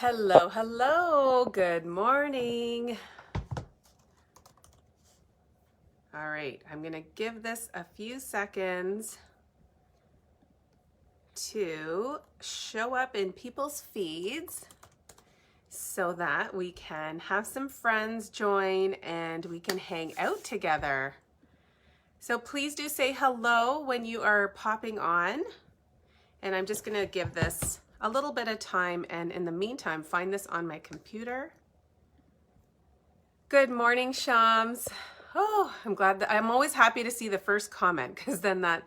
Hello, hello, good morning. All right, I'm gonna give this a few seconds to show up in people's feeds so that we can have some friends join and we can hang out together. So please do say hello when you are popping on. And I'm just gonna give this a little bit of time, and in the meantime, find this on my computer. Good morning, Shams. Oh, I'm glad that I'm always happy to see the first comment because then that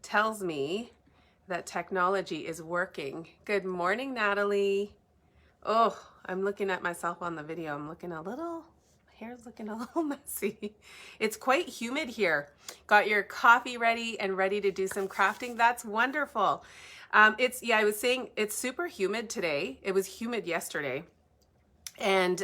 tells me that technology is working. Good morning, Natalie. Oh, I'm looking at myself on the video. I'm looking a little, my hair's looking a little messy. It's quite humid here. Got your coffee ready and ready to do some crafting. That's wonderful. I was saying it's super humid today. It was humid yesterday. And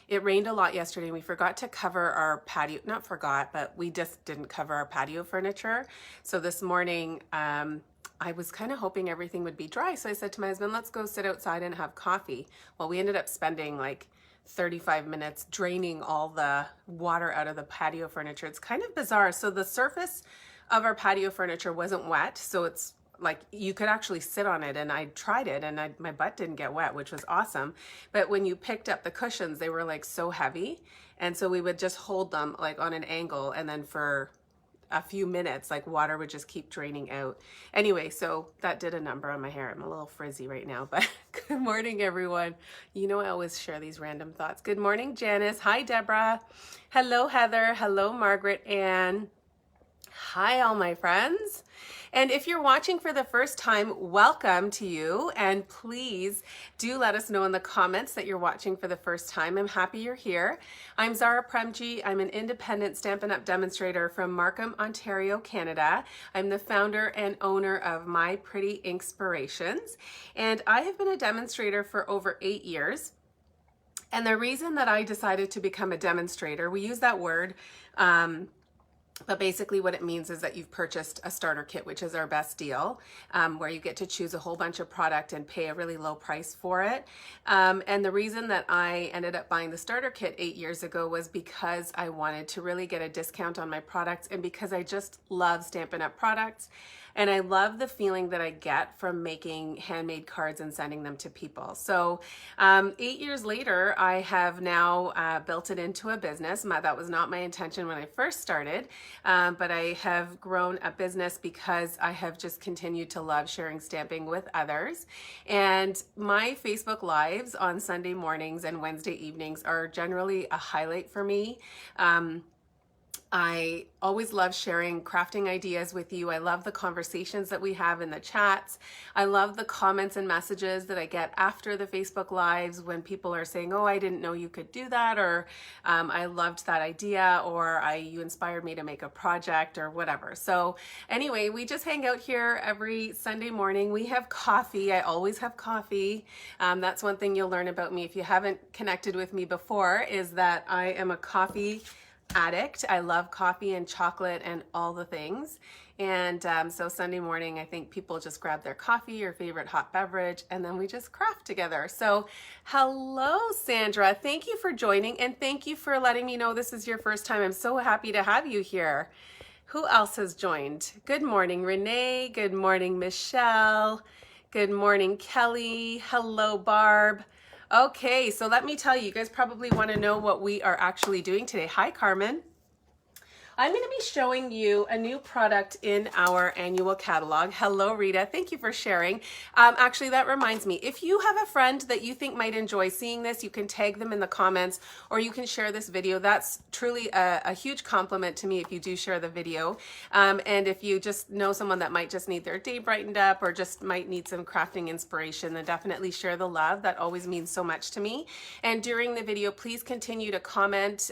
it rained a lot yesterday. We forgot to cover our patio, not forgot, but we just didn't cover our patio furniture. So this morning, I was kind of hoping everything would be dry. So I said to my husband, let's go sit outside and have coffee. Well, we ended up spending like 35 minutes draining all the water out of the patio furniture. It's kind of bizarre. So the surface of our patio furniture wasn't wet. So it's like you could actually sit on it, and I tried it and my butt didn't get wet, which was awesome. But when you picked up the cushions, they were like so heavy. And so we would just hold them like on an angle, and then for a few minutes, like water would just keep draining out. Anyway, so that did a number on my hair. I'm a little frizzy right now, but good morning, everyone. You know, I always share these random thoughts. Good morning, Janice. Hi, Deborah. Hello, Heather. Hello, Margaret Ann. Hi, all my friends. And if you're watching for the first time, welcome to you. And please do let us know in the comments that you're watching for the first time. I'm happy you're here. I'm Zara Premji. I'm an independent Stampin' Up! Demonstrator from Markham, Ontario, Canada. I'm the founder and owner of My Pretty Inkspirations. And I have been a demonstrator for over 8 years. And the reason that I decided to become a demonstrator, we use that word, but basically what it means is that you've purchased a starter kit, which is our best deal, where you get to choose a whole bunch of product and pay a really low price for it. And the reason that I ended up buying the starter kit 8 years ago was because I wanted to really get a discount on my products, and because I just love Stampin' Up! Products. And I love the feeling that I get from making handmade cards and sending them to people. So 8 years later, I have now built it into a business. That was not my intention when I first started, but I have grown a business because I have just continued to love sharing stamping with others. And my Facebook Lives on Sunday mornings and Wednesday evenings are generally a highlight for me. I always love sharing crafting ideas with you. I love the conversations that we have in the chats. I love the comments and messages that I get after the Facebook Lives when people are saying, oh, I didn't know you could do that, or I loved that idea, or you inspired me to make a project, or whatever. So anyway, we just hang out here every Sunday morning. We have coffee. I always have coffee. That's one thing you'll learn about me if you haven't connected with me before, is that I am a coffee addict. I love coffee and chocolate and all the things. And so Sunday morning, I think people just grab their coffee or favorite hot beverage, and then we just craft together. So hello, Sandra. Thank you for joining, and thank you for letting me know this is your first time. I'm so happy to have you here. Who else has joined? Good morning, Renee. Good morning, Michelle. Good morning, Kelly. Hello, Barb. Okay, so let me tell you, you guys probably want to know what we are actually doing today. Hi, Carmen. I'm going to be showing you a new product in our annual catalog. Hello, Rita. Thank you for sharing. Actually, that reminds me, if you have a friend that you think might enjoy seeing this, you can tag them in the comments, or you can share this video. That's truly a huge compliment to me if you do share the video. And if you just know someone that might just need their day brightened up, or just might need some crafting inspiration, then definitely share the love. That always means so much to me. And during the video, please continue to comment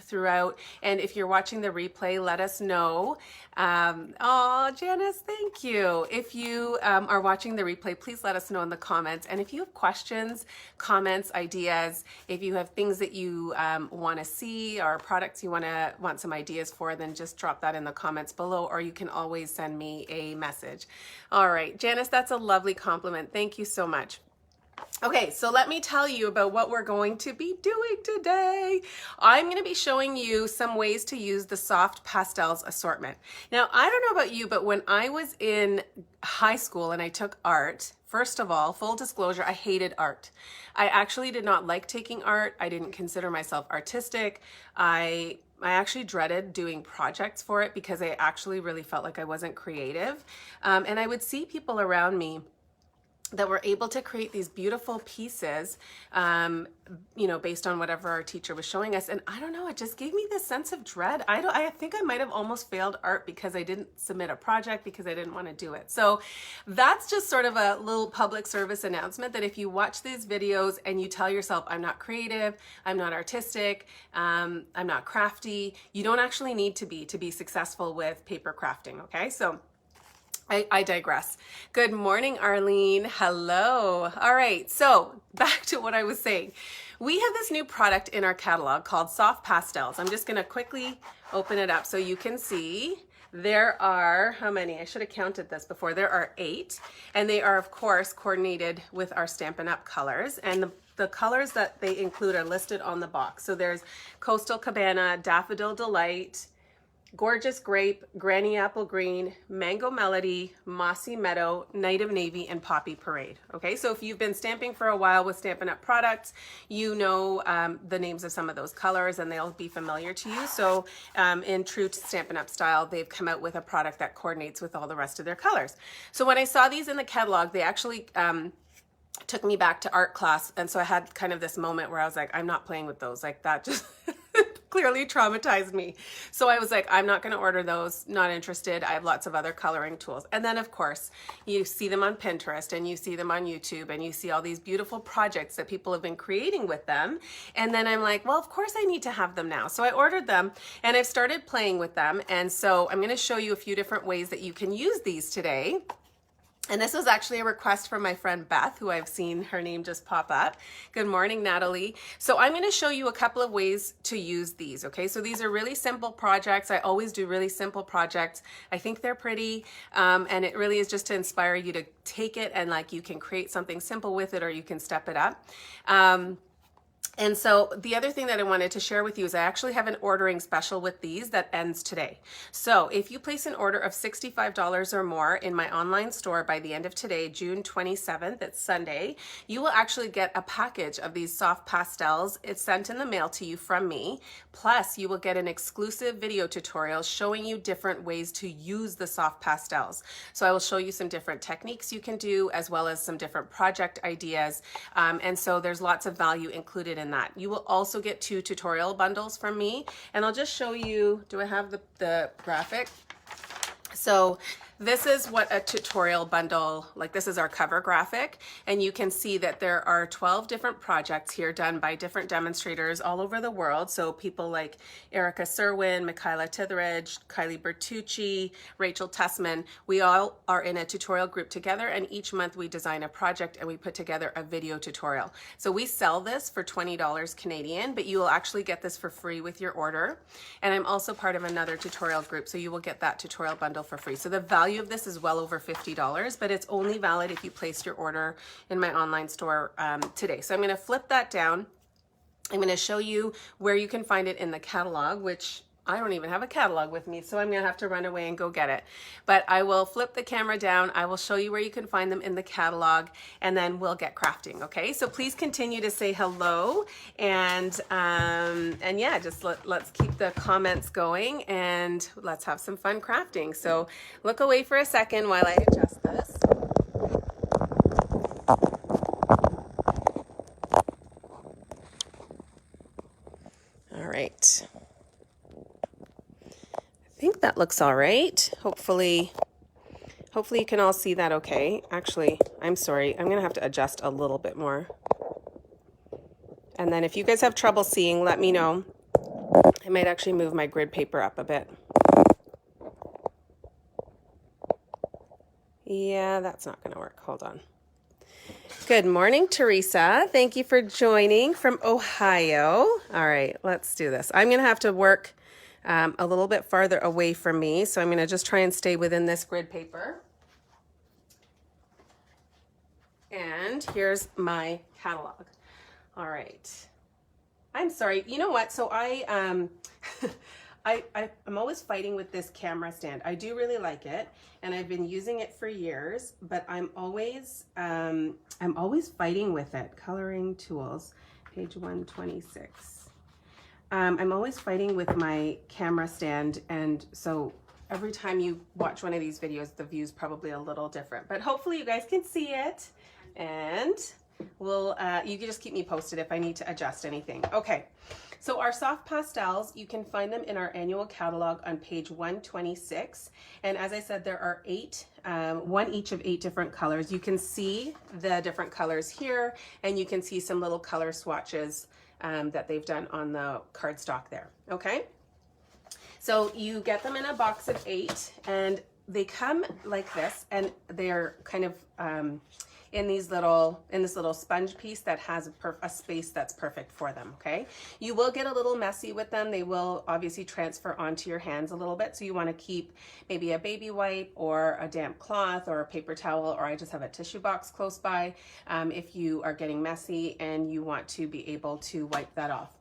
throughout. And if you're watching the replay, let us know. Oh, Janice, thank you. If you are watching the replay, please let us know in the comments. And if you have questions, comments, ideas, if you have things that you want to see, or products you want some ideas for, then just drop that in the comments below, or you can always send me a message. All right, Janice, that's a lovely compliment. Thank you so much. Okay, so let me tell you about what we're going to be doing today. I'm going to be showing you some ways to use the Soft Pastels assortment. Now, I don't know about you, but when I was in high school and I took art, first of all, full disclosure, I hated art. I actually did not like taking art. I didn't consider myself artistic. I actually dreaded doing projects for it because I actually really felt like I wasn't creative. And I would see people around me that were able to create these beautiful pieces, you know, based on whatever our teacher was showing us. And I don't know, it just gave me this sense of dread. I think I might have almost failed art because I didn't submit a project because I didn't want to do it. So that's just sort of a little public service announcement that if you watch these videos and you tell yourself, I'm not creative, I'm not artistic, I'm not crafty, you don't actually need to be successful with paper crafting, okay? So I digress. Good morning, Arlene. Hello. All right, so back to what I was saying. We have this new product in our catalog called Soft Pastels. I'm just gonna quickly open it up so you can see. There are, how many? I should have counted this before. There are 8, and they are, of course, coordinated with our Stampin' Up! Colors. And the colors that they include are listed on the box. So there's Coastal Cabana, Daffodil Delight, Gorgeous Grape, Granny Apple Green, Mango Melody, Mossy Meadow, Night of Navy, and Poppy Parade. Okay, so if you've been stamping for a while with Stampin' Up! Products, you know the names of some of those colors and they'll be familiar to you. So in true to Stampin' Up! Style, they've come out with a product that coordinates with all the rest of their colors. So when I saw these in the catalog, they actually took me back to art class. And so I had kind of this moment where I was like, I'm not playing with those. Like that just clearly traumatized me. So I was like, I'm not going to order those, not interested. I have lots of other coloring tools. And then of course you see them on Pinterest and you see them on YouTube and you see all these beautiful projects that people have been creating with them. And then I'm like, well, of course I need to have them now. So I ordered them and I've started playing with them. And so I'm going to show you a few different ways that you can use these today. And this was actually a request from my friend Beth, who I've seen her name just pop up. Good morning, Natalie. So I'm going to show you a couple of ways to use these, okay? So these are really simple projects. I always do really simple projects. I think they're pretty, and it really is just to inspire you to take it and like you can create something simple with it or you can step it up. And so the other thing that I wanted to share with you is I actually have an ordering special with these that ends today. So if you place an order of $65 or more in my online store by the end of today, June 27th, it's Sunday, you will actually get a package of these soft pastels. It's sent in the mail to you from me. Plus you will get an exclusive video tutorial showing you different ways to use the soft pastels. So I will show you some different techniques you can do as well as some different project ideas. And so there's lots of value included in that. You will also get 2 tutorial bundles from me, and I'll just show you, do I have the graphic? So this is what a tutorial bundle, like this is our cover graphic, and you can see that there are 12 different projects here done by different demonstrators all over the world. So people like Erica Serwin, Michaela Titheridge, Kylie Bertucci, Rachel Tessman, we all are in a tutorial group together, and each month we design a project and we put together a video tutorial. So we sell this for $20 Canadian, but you will actually get this for free with your order. And I'm also part of another tutorial group, so you will get that tutorial bundle for free. So the value of this is well over $50, but it's only valid if you placed your order in my online store today. So I'm going to flip that down. I'm going to show you where you can find it in the catalog, which I don't even have a catalog with me, so I'm going to have to run away and go get it. But I will flip the camera down. I will show you where you can find them in the catalog, and then we'll get crafting, okay? So please continue to say hello, and yeah, just let's keep the comments going, and let's have some fun crafting. So look away for a second while I adjust this. All right. I think that looks all right. Hopefully you can all see that okay. Actually, I'm sorry. I'm going to have to adjust a little bit more. And then if you guys have trouble seeing, let me know. I might actually move my grid paper up a bit. Yeah, that's not going to work. Hold on. Good morning, Teresa. Thank you for joining from Ohio. All right, let's do this. I'm going to have to work a little bit farther away from me, so I'm going to just try and stay within this grid paper. And here's my catalog. All right. I'm sorry. You know what? So I'm always fighting with this camera stand. I do really like it, and I've been using it for years, but I'm always fighting with it. Coloring tools, page 126. I'm always fighting with my camera stand, and so every time you watch one of these videos, the view's probably a little different, but hopefully you guys can see it, and you can just keep me posted if I need to adjust anything. Okay, so our soft pastels, you can find them in our annual catalog on page 126. And as I said, there are 8, one each of 8 different colors. You can see the different colors here, and you can see some little color swatches that they've done on the cardstock there, okay? So you get them in a box of 8, and they come like this, and they're kind of in this little sponge piece that has a space that's perfect for them, okay? You will get a little messy with them. They will obviously transfer onto your hands a little bit, so you want to keep maybe a baby wipe or a damp cloth or a paper towel, or I just have a tissue box close by if you are getting messy and you want to be able to wipe that off.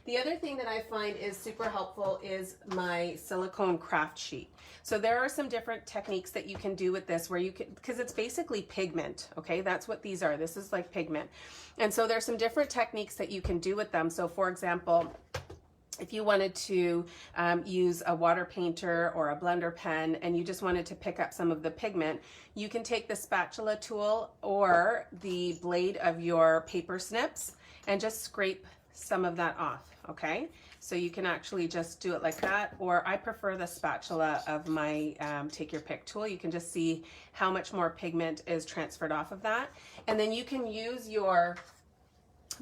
The other thing that I find is super helpful is my silicone craft sheet. So there are some different techniques that you can do with this where you can, because it's basically pigment, okay? That's what these are. This is like pigment. And so there's some different techniques that you can do with them. So for example, if you wanted to use a water painter or a blender pen and you just wanted to pick up some of the pigment, you can take the spatula tool or the blade of your paper snips and just scrape some of that off, okay? So you can actually just do it like that, or I prefer the spatula of my take your pick tool. You can just see how much more pigment is transferred off of that. And then you can use your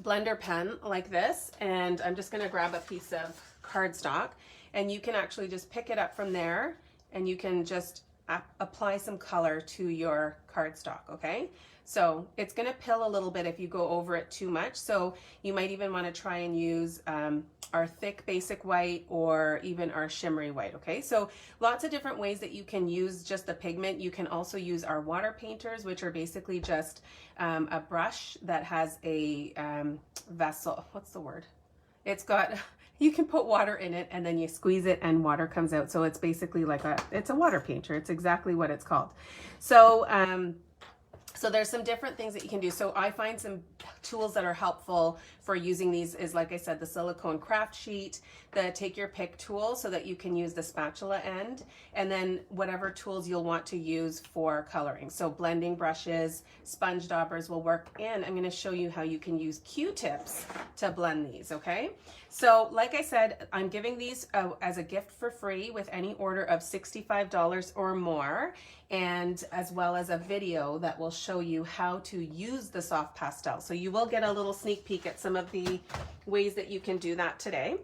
blender pen like this, and I'm just gonna grab a piece of cardstock, and you can actually just pick it up from there, and you can just apply some color to your cardstock, okay? So it's gonna pill a little bit if you go over it too much. So you might even wanna try and use our thick basic white or even our shimmery white, okay? So lots of different ways that you can use just the pigment. You can also use our water painters, which are basically just a brush that has a vessel, what's the word? It's got, you can put water in it and then you squeeze it and water comes out. So it's basically like it's a water painter. It's exactly what it's called. So, so there's some different things that you can do. So I find some tools that are helpful for using these is, like I said, the silicone craft sheet, the take your pick tool so that you can use the spatula end, and then whatever tools you'll want to use for coloring. So blending brushes, sponge daubers will work, and I'm gonna show you how you can use Q-tips to blend these, okay? So like I said, I'm giving these as a gift for free with any order of $65 or more, and as well as a video that will show you how to use the soft pastel. So you will get a little sneak peek at some of the ways that you can do that today.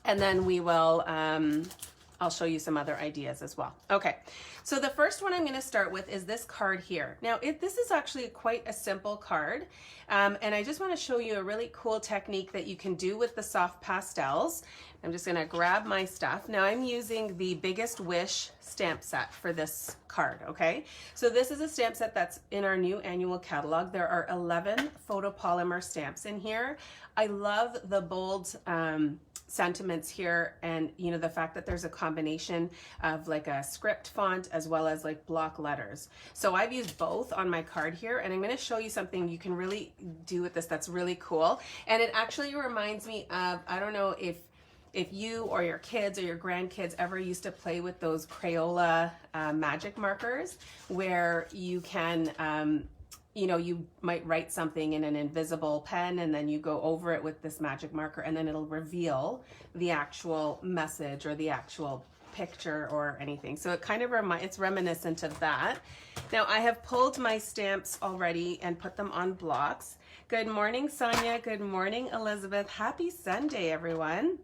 And then we will, I'll show you some other ideas as well. Okay, so the first one I'm going to start with is this card here. Now, this is actually quite a simple card, and I just want to show you a really cool technique that you can do with the soft pastels. I'm just going to grab my stuff. Now I'm using the Biggest Wish stamp set for this card, okay? So this is a stamp set that's in our new annual catalog. There are 11 photopolymer stamps in here. I love the bold sentiments here, and you know, the fact that there's a combination of like a script font as well as like block letters. So I've used both on my card here, and I'm going to show you something you can really do with this that's really cool. And it actually reminds me of, I don't know if you or your kids or your grandkids ever used to play with those Crayola magic markers, where you can you know, you might write something in an invisible pen and then you go over it with this magic marker, and then it'll reveal the actual message or the actual picture or anything. So it kind of it's reminiscent of that. Now I have pulled my stamps already and put them on blocks. Good morning, Sonia. Good morning, Elizabeth. Happy Sunday, everyone.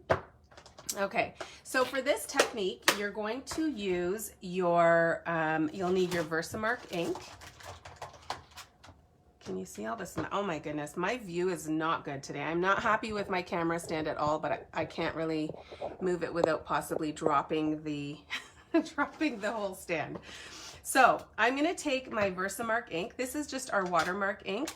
Okay, so for this technique, you're going to use your, you'll need your Versamark ink. Can you see all this? Oh my goodness, my view is not good today. I'm not happy with my camera stand at all, but I can't really move it without possibly dropping the, dropping the whole stand. So I'm going to take my Versamark ink. This is just our watermark ink.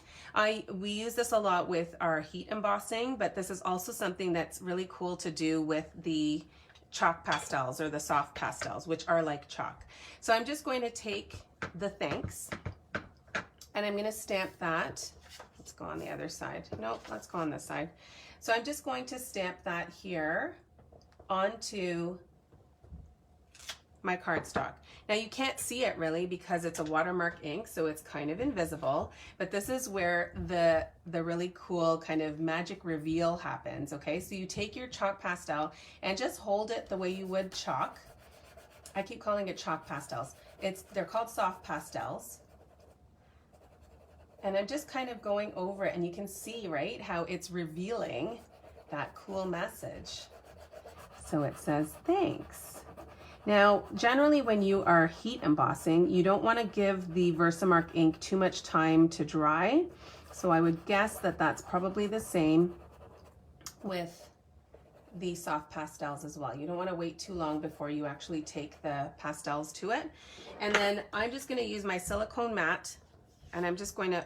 We use this a lot with our heat embossing, but this is also something that's really cool to do with the chalk pastels or the soft pastels, which are like chalk. So I'm just going to take the thanks and I'm going to stamp that. Let's go on the other side. Nope, let's go on this side. So I'm just going to stamp that here onto my cardstock. Now you can't see it really because it's a watermark ink, so it's kind of invisible, but this is where the really cool kind of magic reveal happens, okay? So you take your chalk pastel and just hold it the way you would chalk. I keep calling it chalk pastels. They're called soft pastels. And I'm just kind of going over it and you can see, right, how it's revealing that cool message. So it says, thanks. Now, generally when you are heat embossing, you don't want to give the Versamark ink too much time to dry. So I would guess that that's probably the same with the soft pastels as well. You don't want to wait too long before you actually take the pastels to it. And then I'm just going to use my silicone mat and I'm just going to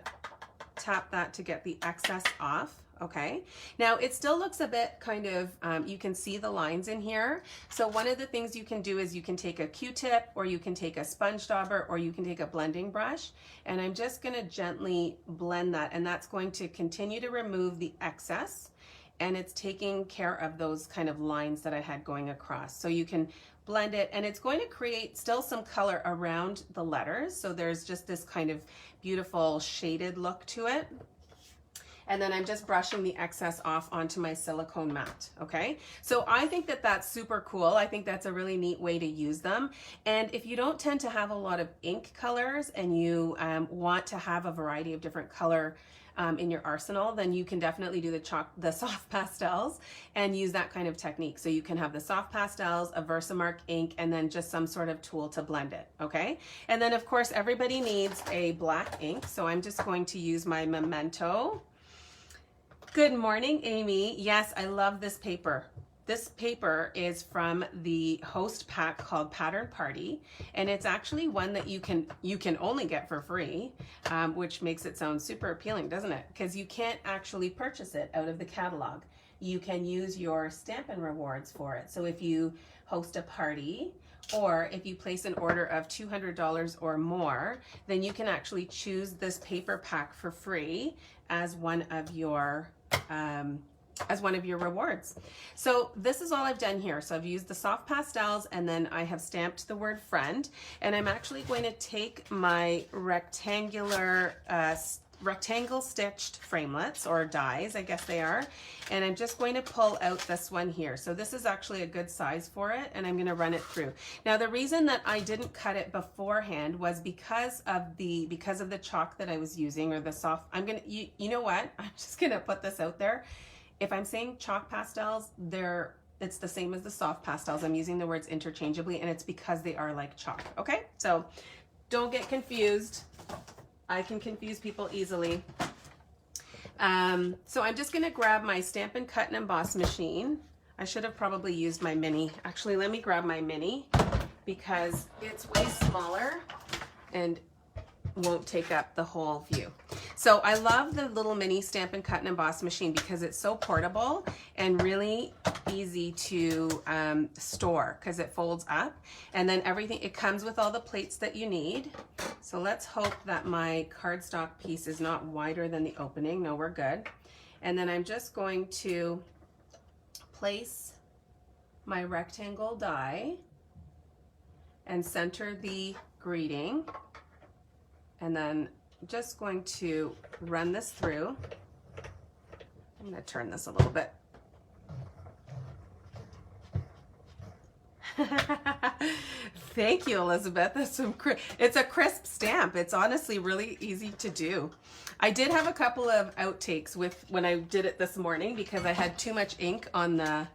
tap that to get the excess off. Okay, now it still looks a bit kind of, you can see the lines in here. So one of the things you can do is you can take a Q-tip or you can take a sponge dauber or you can take a blending brush. And I'm just gonna gently blend that and that's going to continue to remove the excess. And it's taking care of those kind of lines that I had going across. So you can blend it and it's going to create still some color around the letters. So there's just this kind of beautiful shaded look to it. And then I'm just brushing the excess off onto my silicone mat, okay? So I think that that's super cool. I think that's a really neat way to use them. And if you don't tend to have a lot of ink colors and you want to have a variety of different color in your arsenal, then you can definitely do the soft pastels and use that kind of technique. So you can have the soft pastels, a Versamark ink, and then just some sort of tool to blend it, okay? And then of course, everybody needs a black ink. So I'm just going to use my Memento. Good morning, Amy. Yes, I love this paper. This paper is from the Host pack called Pattern Party, and it's actually one that you can only get for free, which makes it sound super appealing, doesn't it? Because you can't actually purchase it out of the catalog. You can use your Stampin' rewards for it. So if you host a party, or if you place an order of $200 or more, then you can actually choose this paper pack for free as one of your rewards. So this is all I've done here. So I've used the soft pastels and then I have stamped the word friend, and I'm actually going to take my rectangle stitched framelets or dies, I guess they are, and I'm just going to pull out this one here. So this is actually a good size for it, and I'm going to run it through. Now the reason that I didn't cut it beforehand was because of the chalk that I was using, or the soft, you know what, I'm just gonna put this out there. If I'm saying chalk pastels, it's the same as the soft pastels. I'm using the words interchangeably, and it's because they are like chalk, okay? So don't get confused. I can confuse people easily. So I'm just gonna grab my Stampin' Cut and Emboss machine. I should have probably used my mini. Actually, let me grab my mini because it's way smaller and won't take up the whole view. So I love the little mini Stampin' Cut and Emboss machine because it's so portable and really easy to store because it folds up, and then it comes with all the plates that you need. So let's hope that my cardstock piece is not wider than the opening. No, we're good. And then I'm just going to place my rectangle die and center the greeting. And then I'm just going to run this through. I'm going to turn this a little bit. Thank you, Elizabeth. It's a crisp stamp. It's honestly really easy to do. I did have a couple of outtakes when I did it this morning because I had too much ink on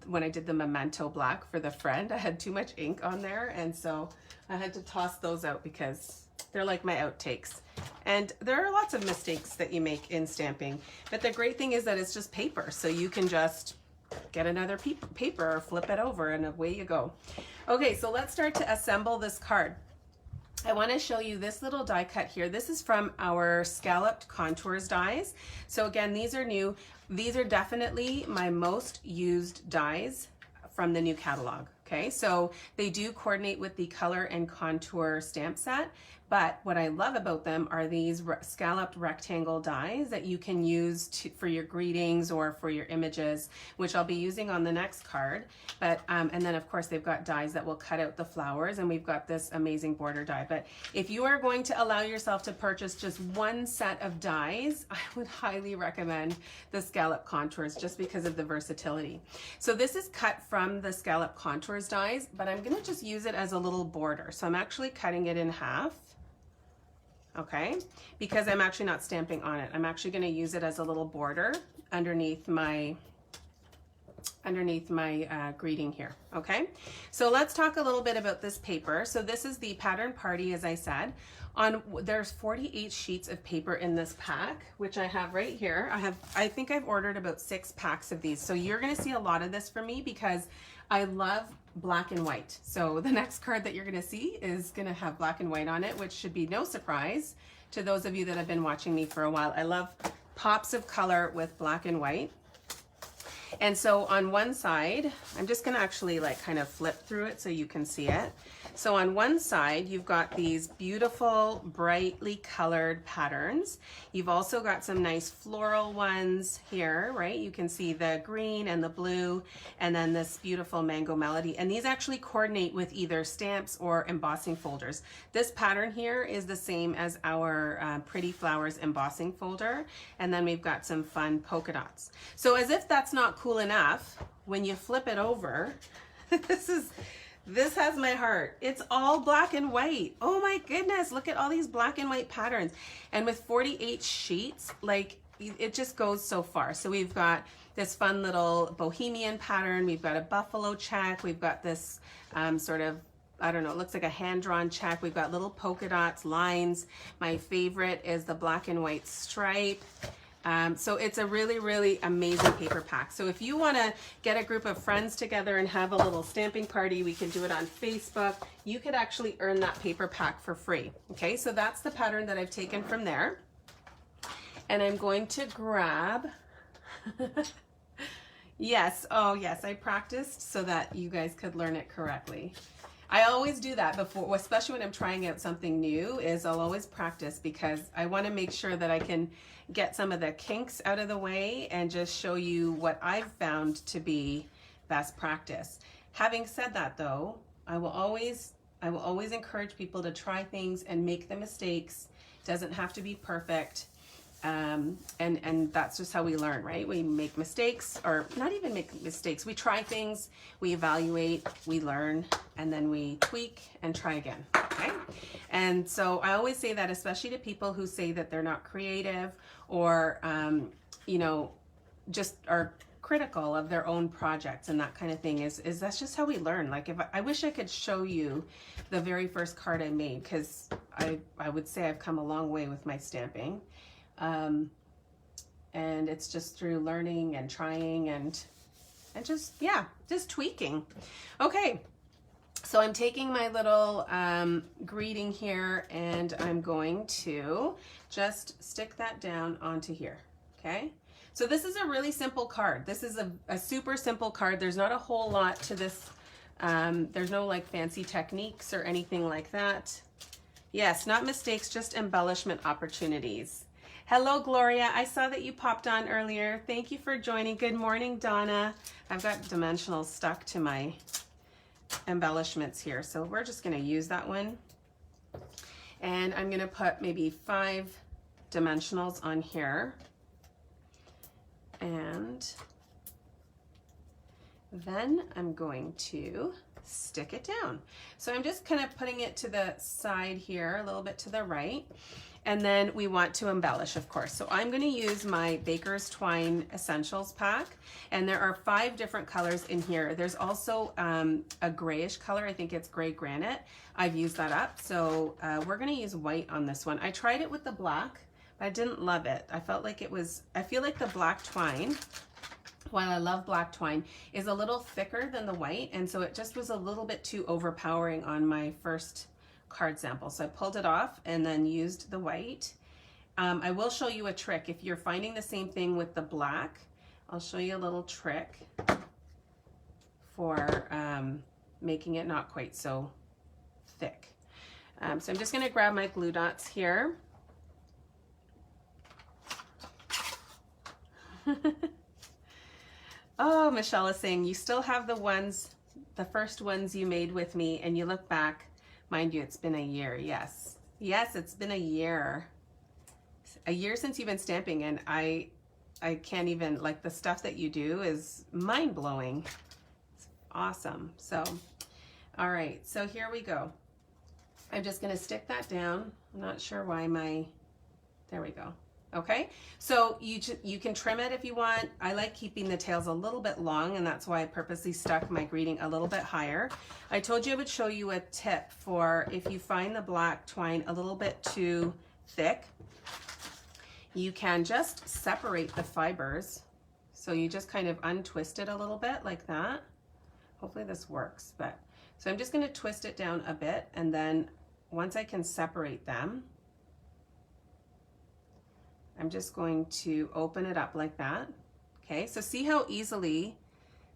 when I did the Memento Black for the friend. I had too much ink on there, and so I had to toss those out because they're like my outtakes. And there are lots of mistakes that you make in stamping, but the great thing is that it's just paper, so you can just get another paper or flip it over and away you go. Okay, so let's start to assemble this card. I want to show you this little die cut here. This is from our Scalloped Contours dies. So again, these are new. These are definitely my most used dies from the new catalog. Okay, so they do coordinate with the color and contour stamp set, but what I love about them are these scalloped rectangle dies that you can use for your greetings or for your images, which I'll be using on the next card. But and then of course they've got dies that will cut out the flowers, and we've got this amazing border die. But if you are going to allow yourself to purchase just one set of dies, I would highly recommend the Scalloped Contours just because of the versatility. So this is cut from the Scalloped Contours dies, but I'm gonna just use it as a little border. So I'm actually cutting it in half, okay? Because I'm actually not stamping on it. I'm actually gonna use it as a little border underneath my greeting here, okay? So let's talk a little bit about this paper. So this is the Pattern Party, as I said. There's 48 sheets of paper in this pack, which I have right here. I think I've ordered about 6 packs of these. So you're gonna see a lot of this from me because I love black and white. So the next card that you're gonna see is gonna have black and white on it, which should be no surprise to those of you that have been watching me for a while. I love pops of color with black and white. And so on one side, I'm just gonna actually like kind of flip through it so you can see it. So on one side, you've got these beautiful, brightly colored patterns. You've also got some nice floral ones here, right? You can see the green and the blue, and then this beautiful mango melody. And these actually coordinate with either stamps or embossing folders. This pattern here is the same as our Pretty Flowers embossing folder. And then we've got some fun polka dots. So as if that's not cool enough, when you flip it over, this has my heart. It's all black and white. Oh my goodness, look at all these black and white patterns. And with 48 sheets, like it just goes so far. So we've got this fun little bohemian pattern. We've got a buffalo check. We've got this sort of, I don't know, it looks like a hand-drawn check. We've got little polka dots, lines. My favorite is the black and white stripe. So it's a really, really amazing paper pack. So if you want to get a group of friends together and have a little stamping party, we can do it on Facebook. You could actually earn that paper pack for free. Okay, so that's the pattern that I've taken from there. And I'm going to grab, yes, oh yes, I practiced so that you guys could learn it correctly. I always do that before, especially when I'm trying out something new, is I'll always practice because I want to make sure that I can get some of the kinks out of the way and just show you what I've found to be best practice. Having said that though, I will always encourage people to try things and make the mistakes. It doesn't have to be perfect. And that's just how we learn, right? We make mistakes, or not even make mistakes. We try things, we evaluate, we learn, and then we tweak and try again, okay? And so I always say that, especially to people who say that they're not creative or, you know, just are critical of their own projects and that kind of thing, is that's just how we learn. Like, if I wish I could show you the very first card I made, because I would say I've come a long way with my stamping. And it's just through learning and trying and just, yeah, just tweaking. Okay, so I'm taking my little greeting here and I'm going to just stick that down onto here, okay? So this is a really simple card. This is a super simple card. There's not a whole lot to this. There's no like fancy techniques or anything like that. Yes, not mistakes, just embellishment opportunities. Hello, Gloria. I saw that you popped on earlier. Thank you for joining. Good morning, Donna. I've got dimensionals stuck to my embellishments here, so we're just going to use that one. And I'm going to put maybe 5 dimensionals on here. And then I'm going to stick it down. So I'm just kind of putting it to the side here, a little bit to the right. And then we want to embellish, of course. So I'm going to use my Baker's Twine Essentials pack. And there are 5 different colors in here. There's also a grayish color. I think it's gray granite. I've used that up. So we're going to use white on this one. I tried it with the black, but I didn't love it. I felt like it was, I feel like the black twine, while I love black twine, is a little thicker than the white. And so it just was a little bit too overpowering on my first card sample. So I pulled it off and then used the white. I will show you a trick. If you're finding the same thing with the black, I'll show you a little trick for making it not quite so thick. So I'm just going to grab my glue dots here. Oh, Michelle is saying you still have the ones, the first ones you made with me, and you look back, mind you, it's been a year. Yes, it's been a year since you've been stamping, and I can't even, like, the stuff that you do is mind-blowing. It's awesome. So all right, so here we go. I'm just going to stick that down. I'm not sure why there we go. Okay, so you can trim it if you want. I like keeping the tails a little bit long, and that's why I purposely stuck my greeting a little bit higher. I told you I would show you a tip for if you find the black twine a little bit too thick, you can just separate the fibers. So you just kind of untwist it a little bit like that. Hopefully this works, so I'm just going to twist it down a bit, and then once I can separate them, I'm just going to open it up like that. Okay, so see how easily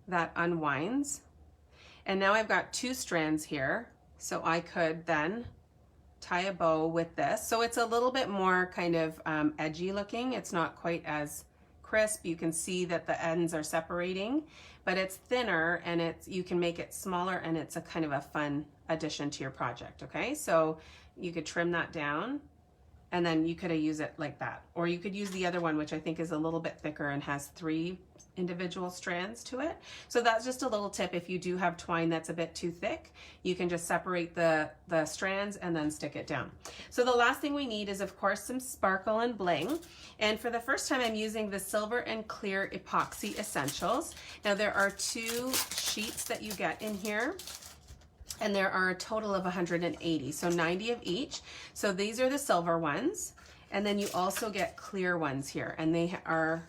that unwinds? And now I've got 2 strands here, so I could then tie a bow with this. So it's a little bit more kind of edgy looking. It's not quite as crisp. You can see that the ends are separating, but it's thinner, and you can make it smaller, and it's a kind of a fun addition to your project. Okay, so you could trim that down, and then you could use it like that. Or you could use the other one, which I think is a little bit thicker and has 3 individual strands to it. So that's just a little tip. If you do have twine that's a bit too thick, you can just separate the strands and then stick it down. So the last thing we need is, of course, some sparkle and bling. And for the first time, I'm using the Silver and Clear Epoxy Essentials. Now there are 2 sheets that you get in here, and there are a total of 180, so 90 of each. So these are the silver ones, and then you also get clear ones here, and they are,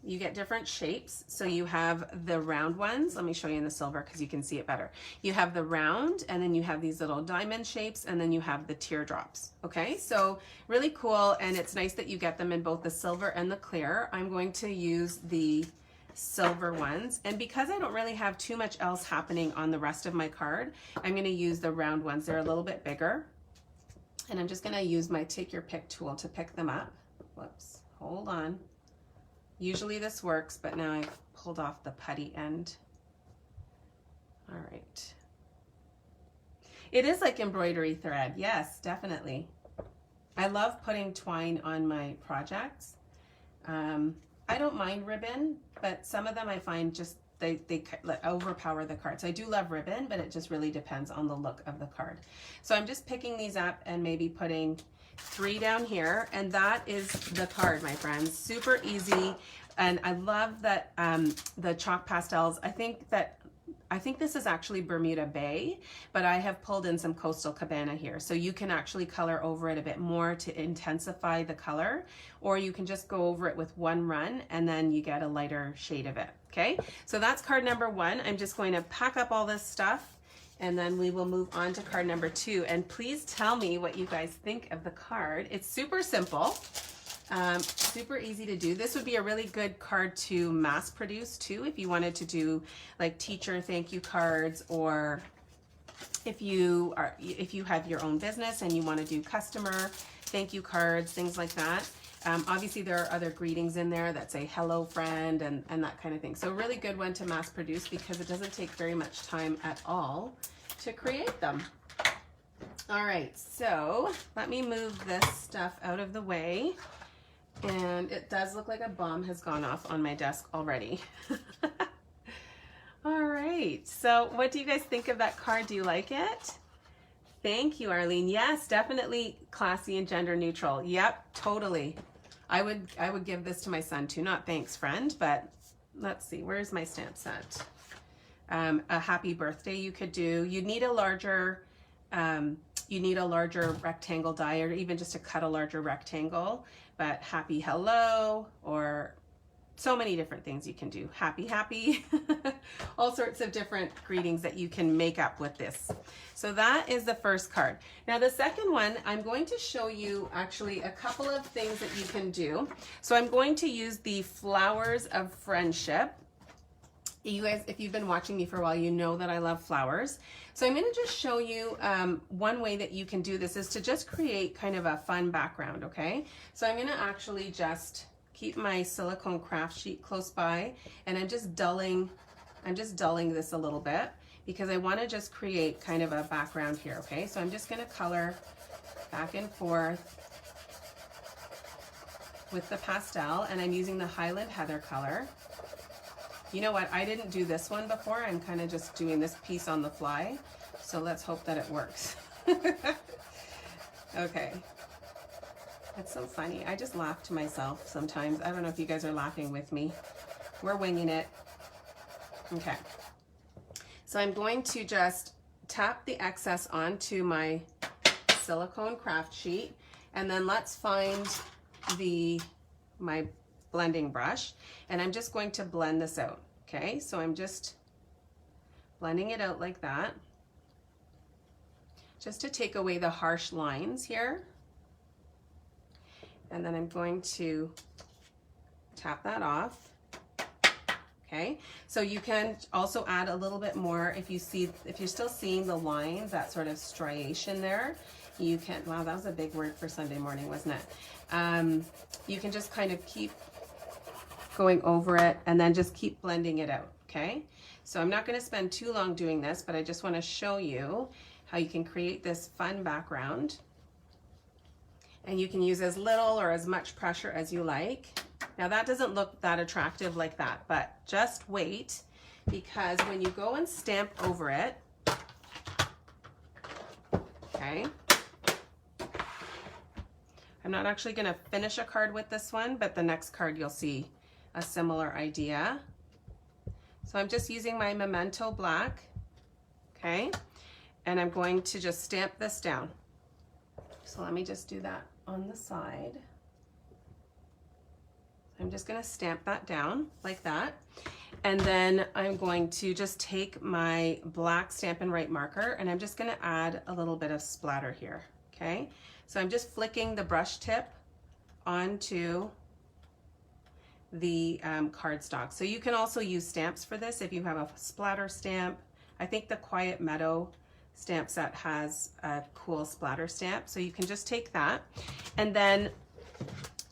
you get different shapes. So you have the round ones. Let me show you in the silver because you can see it better. You have the round, and then you have these little diamond shapes, and then you have the teardrops. Okay, so really cool, and it's nice that you get them in both the silver and the clear. I'm going to use the silver ones, and because I don't really have too much else happening on the rest of my card, I'm going to use the round ones. They're a little bit bigger, and I'm just going to use my take your pick tool to pick them up. Whoops, hold on. Usually this works, but now I've pulled off the putty end. All right, it is like embroidery thread. Yes, definitely. I love putting twine on my projects. I don't mind ribbon, but some of them I find just they overpower the card. So I do love ribbon, but it just really depends on the look of the card. So I'm just picking these up and maybe putting 3 down here, and that is the card, my friends. Super easy, and I love that the chalk pastels. I think this is actually Bermuda Bay, but I have pulled in some Coastal Cabana here. So you can actually color over it a bit more to intensify the color, or you can just go over it with one run and then you get a lighter shade of it. Okay, so that's card number 1. I'm just going to pack up all this stuff, and then we will move on to card number 2. And please tell me what you guys think of the card. It's super simple. Super easy to do. This would be a really good card to mass produce too, if you wanted to do like teacher thank you cards, or if you have your own business and you want to do customer thank you cards, things like that. Obviously there are other greetings in there that say hello friend and that kind of thing. So a really good one to mass produce because it doesn't take very much time at all to create them. All right, so let me move this stuff out of the way. And it does look like a bomb has gone off on my desk already. All right, so what do you guys think of that card? Do you like it? Thank you, Arlene. Yes, definitely classy and gender neutral. Yep, totally. I would give this to my son too. Not thanks, friend, but let's see. Where's my stamp set? A happy birthday you could do. You need a larger rectangle die, or even just to cut a larger rectangle. But happy hello, or so many different things you can do. Happy, happy, all sorts of different greetings that you can make up with this. So that is the first card. Now the second one, I'm going to show you actually a couple of things that you can do. So I'm going to use the Flowers of Friendship. You guys, if you've been watching me for a while, you know that I love flowers. So I'm going to just show you one way that you can do this is to just create kind of a fun background, okay? So I'm going to actually just keep my silicone craft sheet close by, and I'm just dulling this a little bit because I want to just create kind of a background here, okay? So I'm just going to color back and forth with the pastel, and I'm using the Highland Heather color. You know what, I didn't do this one before. I'm kind of just doing this piece on the fly. So let's hope that it works. Okay. That's so funny. I just laugh to myself sometimes. I don't know if you guys are laughing with me. We're winging it. Okay. So I'm going to just tap the excess onto my silicone craft sheet, and then let's find my blending brush, and I'm just going to blend this out. Okay, so I'm just blending it out like that, just to take away the harsh lines here. And then I'm going to tap that off. Okay, so you can also add a little bit more if you're still seeing the lines, that sort of striation there. You can, wow, that was a big word for Sunday morning, wasn't it? You can just kind of keep going over it and then just keep blending it out, okay? So I'm not going to spend too long doing this, but I just want to show you how you can create this fun background. And you can use as little or as much pressure as you like. Now that doesn't look that attractive like that, but just wait, because when you go and stamp over it, okay, I'm not actually going to finish a card with this one, but the next card you'll see a similar idea. So I'm just using my Memento Black, okay, and I'm going to just stamp this down. So let me just do that on the side. I'm just going to stamp that down like that, and then I'm going to just take my black Stampin' Right marker, and I'm just going to add a little bit of splatter here, okay? So I'm just flicking the brush tip onto the cardstock. So you can also use stamps for this if you have a splatter stamp. I think the Quiet Meadow stamp set has a cool splatter stamp. So you can just take that and then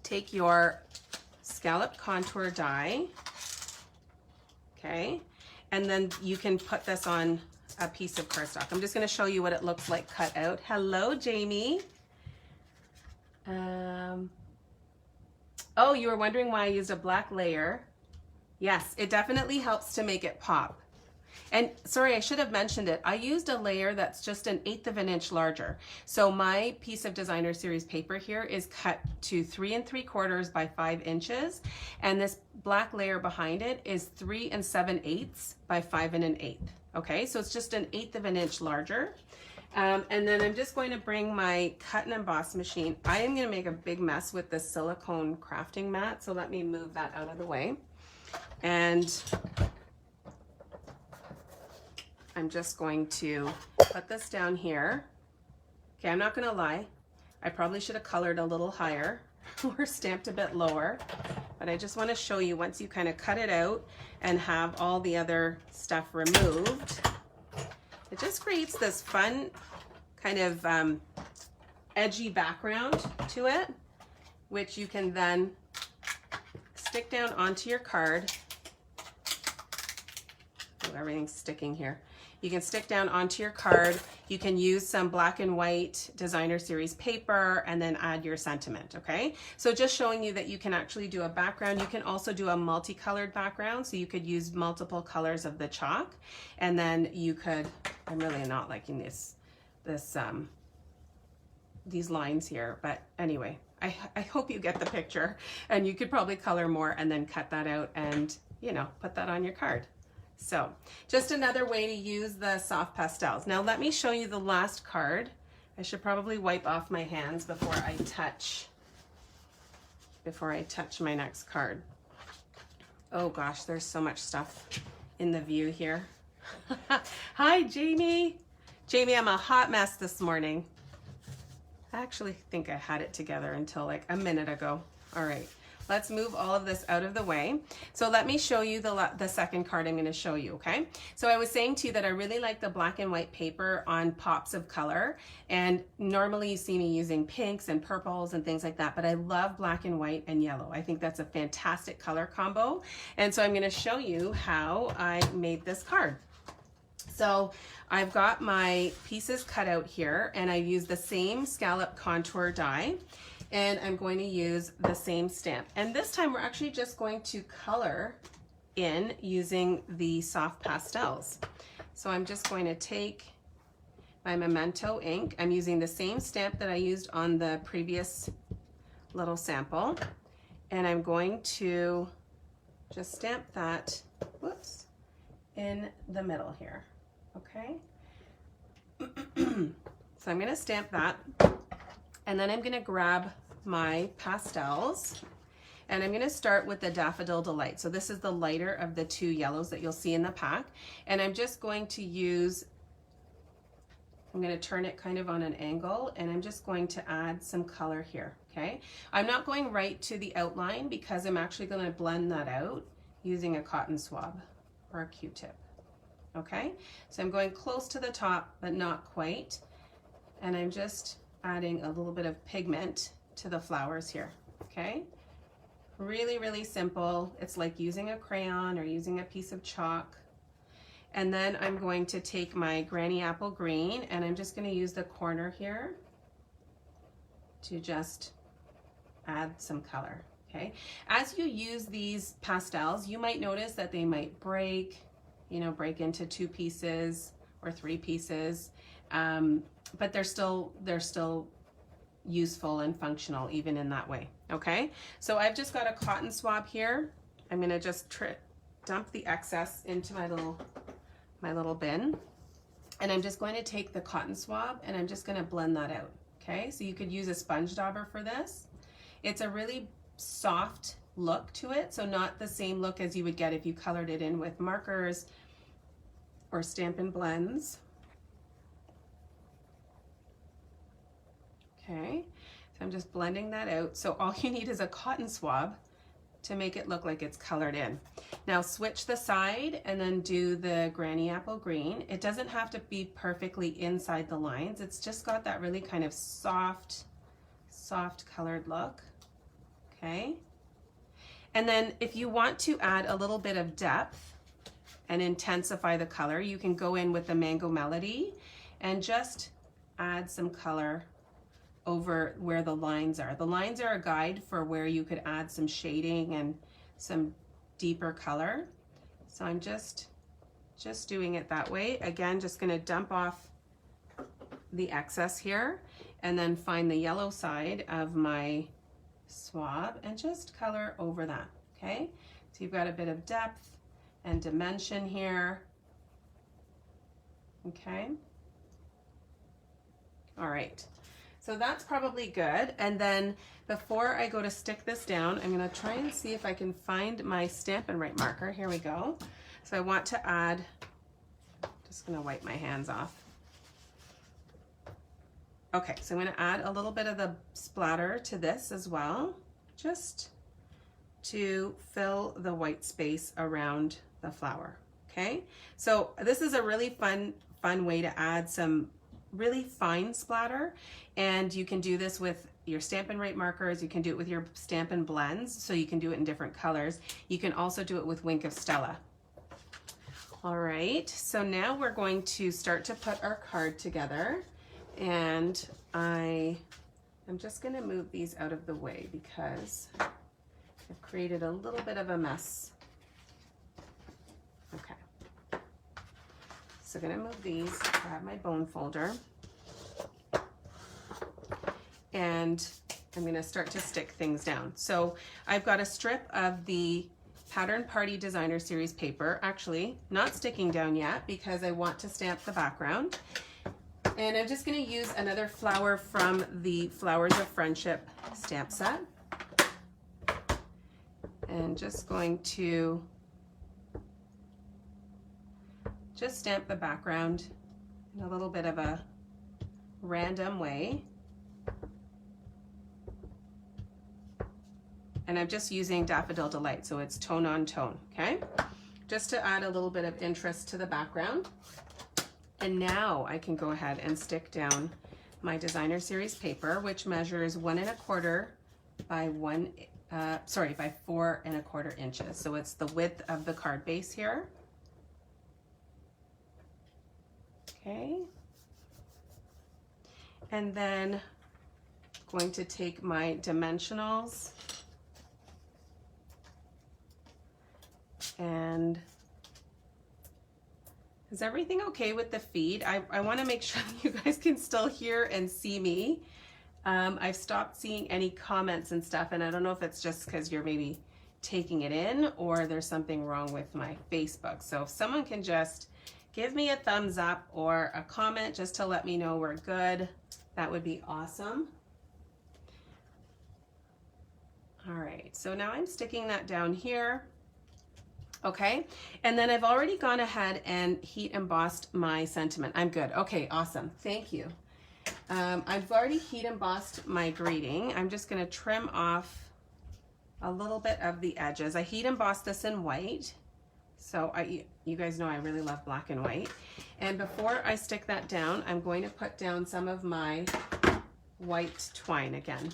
take your scallop contour die, okay, and then you can put this on a piece of cardstock. I'm just going to show you what it looks like cut out. Hello, Jamie. Oh, you were wondering why I used a black layer. Yes, it definitely helps to make it pop. And sorry, I should have mentioned it. I used a layer that's just 1/8 of an inch larger. So my piece of designer series paper here is cut to 3 3/4 by 5 inches. And this black layer behind it is 3 7/8 by 5 1/8. Okay, so it's just 1/8 of an inch larger. And then I'm just going to bring my cut and emboss machine. I am going to make a big mess with this silicone crafting mat, so let me move that out of the way. And I'm just going to put this down here. Okay, I'm not going to lie. I probably should have colored a little higher or stamped a bit lower, but I just want to show you once you kind of cut it out and have all the other stuff removed. It just creates this fun kind of edgy background to it, which you can then stick down onto your card. Oh, everything's sticking here. You can stick down onto your card. You can use some black and white designer series paper and then add your sentiment, okay? So just showing you that you can actually do a background. You can also do a multicolored background, so you could use multiple colors of the chalk, and then you could, I'm really not liking these lines here, but anyway, I hope you get the picture, and you could probably color more and then cut that out and, you know, put that on your card. So just another way to use the soft pastels. Now let me show you the last card. I should probably wipe off my hands before I touch my next card. Oh gosh, there's so much stuff in the view here. Hi, Jamie. Jamie, I'm a hot mess this morning. I actually think I had it together until like a minute ago. All right, let's move all of this out of the way. So let me show you the second card I'm going to show you, okay? So I was saying to you that I really like the black and white paper on pops of color, and normally you see me using pinks and purples and things like that, but I love black and white and yellow. I think that's a fantastic color combo, and so I'm going to show you how I made this card. So I've got my pieces cut out here, and I use the same scallop contour die, and I'm going to use the same stamp. And this time we're actually just going to color in using the soft pastels. So I'm just going to take my Memento ink. I'm using the same stamp that I used on the previous little sample, and I'm going to just stamp that, whoops, in the middle here. Okay, so I'm going to stamp that, and then I'm going to grab my pastels, and I'm going to start with the Daffodil Delight. So this is the lighter of the two yellows that you'll see in the pack, and I'm just going to use, I'm going to turn it kind of on an angle, and I'm just going to add some color here. Okay, I'm not going right to the outline because I'm actually going to blend that out using a cotton swab or a Q-tip. Okay, so I'm going close to the top, but not quite. And I'm just adding a little bit of pigment to the flowers here. Okay, really, really simple. It's like using a crayon or using a piece of chalk. And then I'm going to take my Granny Apple Green, and I'm just going to use the corner here to just add some color. Okay, as you use these pastels, you might notice that they might break, break into 2 pieces or 3 pieces, but they're still useful and functional even in that way. Okay, so I've just got a cotton swab here. I'm going to just dump the excess into my little bin, and I'm just going to take the cotton swab and I'm just going to blend that out. Okay, so you could use a sponge dauber for this. It's a really soft look to it, so not the same look as you would get if you colored it in with markers or Stampin' blends. Okay, so I'm just blending that out. So all you need is a cotton swab to make it look like it's colored in. Now switch the side and then do the Granny Apple Green. It doesn't have to be perfectly inside the lines. It's just got that really kind of soft colored look. Okay. And then if you want to add a little bit of depth and intensify the color, you can go in with the Mango Melody and just add some color over where the lines are. The lines are a guide for where you could add some shading and some deeper color. So I'm just doing it that way. Again, just going to dump off the excess here and then find the yellow side of my swab and just color over that. Okay, so you've got a bit of depth and dimension here. Okay, all right, so that's probably good. And then before I go to stick this down, I'm going to try and see if I can find my Stampin' Right marker. Here we go. So I want to add, just going to wipe my hands off. Okay, so I'm going to add a little bit of the splatter to this as well, just to fill the white space around the flower. Okay, so this is a really fun way to add some really fine splatter, and you can do this with your Stampin' Right markers. You can do it with your Stampin' blends, so you can do it in different colors. You can also do it with Wink of Stella. All right, so now we're going to start to put our card together, and I'm just going to move these out of the way because I've created a little bit of a mess. Okay, so I'm going to move these, grab my bone folder, and I'm going to start to stick things down. So I've got a strip of the Pattern Party Designer Series paper, actually not sticking down yet because I want to stamp the background. And I'm just going to use another flower from the Flowers of Friendship stamp set. and just going to just stamp the background in a little bit of a random way. And I'm just using Daffodil Delight, so it's tone on tone, okay? Just to add a little bit of interest to the background. And now I can go ahead and stick down my designer series paper, which measures 1 1/4 by 4 1/4 inches. So it's the width of the card base here. Okay. And then going to take my dimensionals and is everything okay with the feed? I want to make sure that you guys can still hear and see me. I've stopped seeing any comments and stuff, and I don't know if it's just because you're maybe taking it in or there's something wrong with my Facebook. So if someone can just give me a thumbs up or a comment just to let me know we're good, that would be awesome. All right, so now I'm sticking that down here. Okay, and then I've already gone ahead and heat embossed my sentiment. I'm good. Okay, awesome. Thank you. I've already heat embossed my greeting. I'm just going to trim off a little bit of the edges. I heat embossed this in white. So you guys know I really love black and white. And before I stick that down, I'm going to put down some of my white twine again.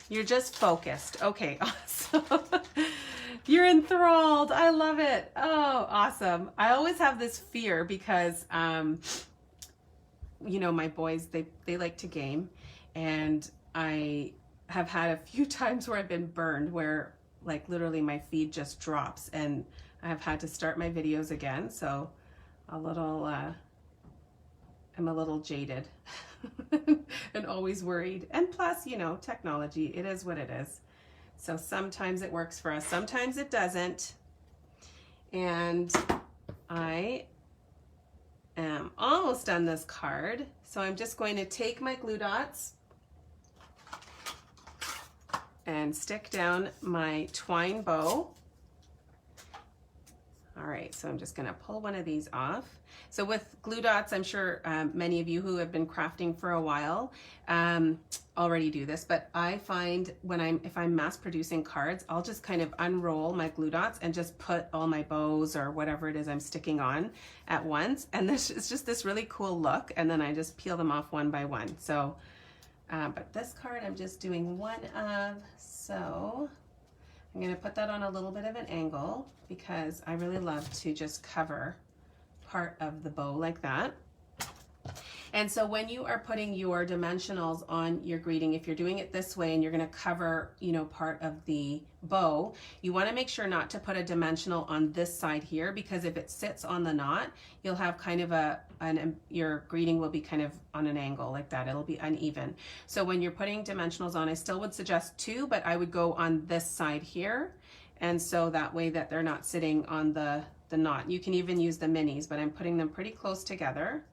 You're just focused. Okay, awesome. You're enthralled. I love it. Oh, awesome. I always have this fear because, you know, my boys, they like to game, and I have had a few times where I've been burned where like literally my feed just drops and I've had to start my videos again. So I'm a little jaded and always worried. And plus, you know, technology, it is what it is. So sometimes it works for us, sometimes it doesn't. And I am almost done this card. So I'm just going to take my glue dots and stick down my twine bow. All right, so I'm just gonna pull one of these off. So with glue dots, I'm sure many of you who have been crafting for a while already do this, but I find if I'm mass producing cards, I'll just kind of unroll my glue dots and just put all my bows or whatever it is I'm sticking on at once. And this is just this really cool look. And then I just peel them off one by one. So, but this card I'm just doing one of, so I'm gonna put that on a little bit of an angle because I really love to just cover part of the bow like that. And so when you are putting your dimensionals on your greeting, if you're doing it this way and you're going to cover, you know, part of the bow, you want to make sure not to put a dimensional on this side here, because if it sits on the knot, you'll have kind of your greeting will be kind of on an angle like that. It'll be uneven. So when you're putting dimensionals on, I still would suggest 2, but I would go on this side here. And so that way that they're not sitting on the knot. You can even use the minis, but I'm putting them pretty close together.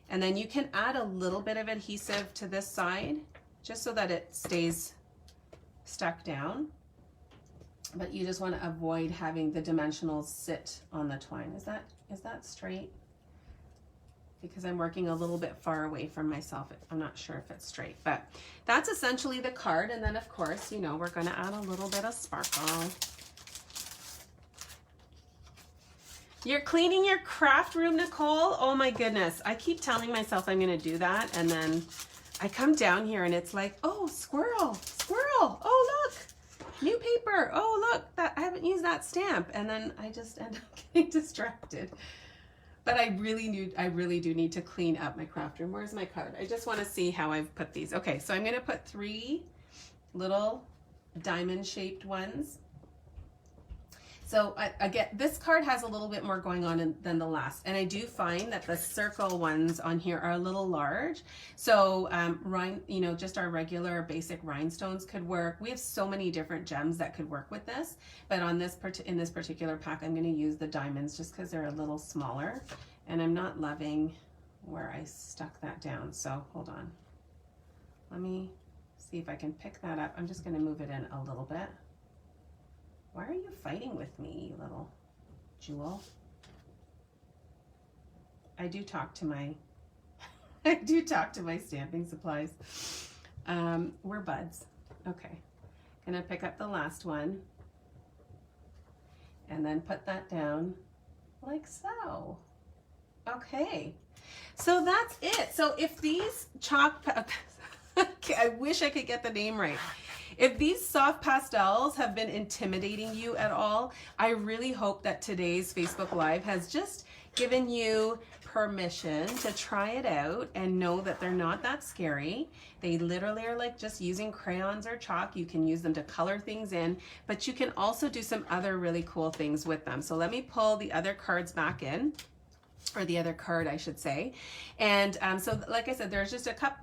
And then you can add a little bit of adhesive to this side just so that it stays stuck down. But you just want to avoid having the dimensionals sit on the twine. Is that straight? Because I'm working a little bit far away from myself. I'm not sure if it's straight, but that's essentially the card. And then of course, you know, we're going to add a little bit of sparkle. You're cleaning your craft room, Nicole? Oh my goodness. I keep telling myself I'm gonna do that, and then I come down here and it's like, oh, squirrel, squirrel. Oh, look, new paper. Oh, look, I haven't used that stamp. And then I just end up getting distracted. But I really do need to clean up my craft room. Where's my card? I just wanna see how I've put these. Okay, so I'm gonna put 3 little diamond shaped ones. So again, this card has a little bit more going on than the last. And I do find that the circle ones on here are a little large. So, you know, just our regular basic rhinestones could work. We have so many different gems that could work with this. But on this in this particular pack, I'm going to use the diamonds just because they're a little smaller. And I'm not loving where I stuck that down. So hold on. Let me see if I can pick that up. I'm just going to move it in a little bit. Why are you fighting with me, you little jewel? I do talk to my stamping supplies. We're buds. Okay. Gonna pick up the last one and then put that down like so. Okay. So that's it. So if these I wish I could get the name right. If these soft pastels have been intimidating you at all, I really hope that today's Facebook Live has just given you permission to try it out and know that they're not that scary. They literally are like just using crayons or chalk. You can use them to color things in, but you can also do some other really cool things with them. So let me pull the other cards back in. Or the other card, I should say. And so like I said,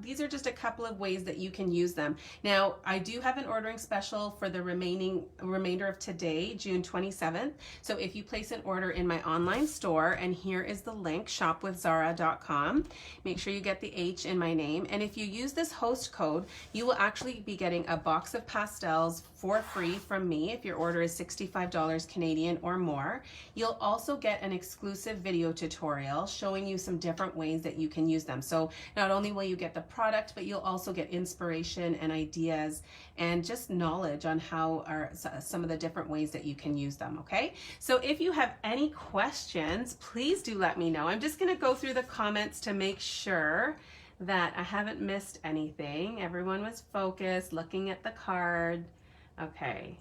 these are just a couple of ways that you can use them. Now, I do have an ordering special for the remainder of today, June 27th. So if you place an order in my online store, and here is the link, shopwithzara.com, make sure you get the H in my name. And if you use this host code, you will actually be getting a box of pastels for free from me if your order is $65 Canadian or more. You'll also get an exclusive video tutorial showing you some different ways that you can use them. So not only will you get the product, but you'll also get inspiration and ideas and just knowledge on how are some of the different ways that you can use them, okay? So if you have any questions, please do let me know. I'm just gonna go through the comments to make sure that I haven't missed anything. Everyone was focused, looking at the card. Okay.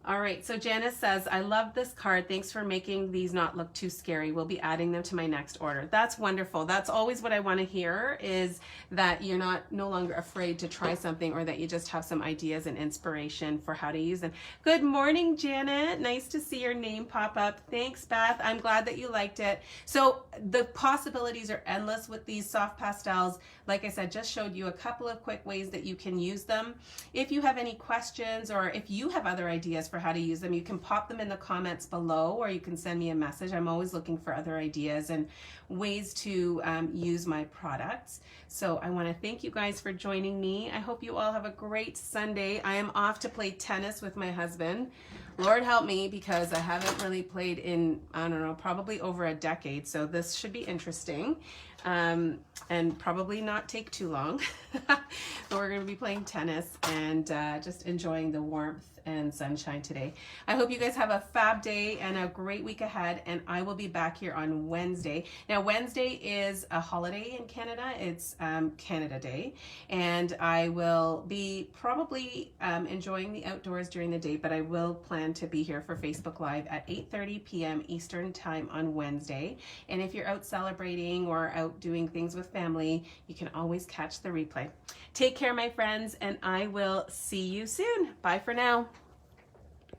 All right, so Janice says, I love this card. Thanks for making these not look too scary. We'll be adding them to my next order. That's wonderful. That's always what I want to hear, is that you're no longer afraid to try something, or that you just have some ideas and inspiration for how to use them. Good morning, Janet. Nice to see your name pop up. Thanks, Beth. I'm glad that you liked it. So the possibilities are endless with these soft pastels. Like I said, just showed you a couple of quick ways that you can use them. If you have any questions, or if you have other ideas for how to use them, you can pop them in the comments below, or you can send me a message. I'm always looking for other ideas and ways to use my products. So I want to thank you guys for joining me. I hope you all have a great Sunday. I am off to play tennis with my husband. Lord help me, because I haven't really played in, I don't know, probably over a decade. So this should be interesting. And probably not take too long. But we're going to be playing tennis and just enjoying the warmth and sunshine today. I hope you guys have a fab day and a great week ahead, and I will be back here on Wednesday. Now, Wednesday is a holiday in Canada. It's Canada Day, and I will be probably enjoying the outdoors during the day, but I will plan to be here for Facebook Live at 8:30 p.m. Eastern Time on Wednesday. And if you're out celebrating or out doing things with family, you can always catch the replay. Take care, my friends, and I will see you soon. Bye for now.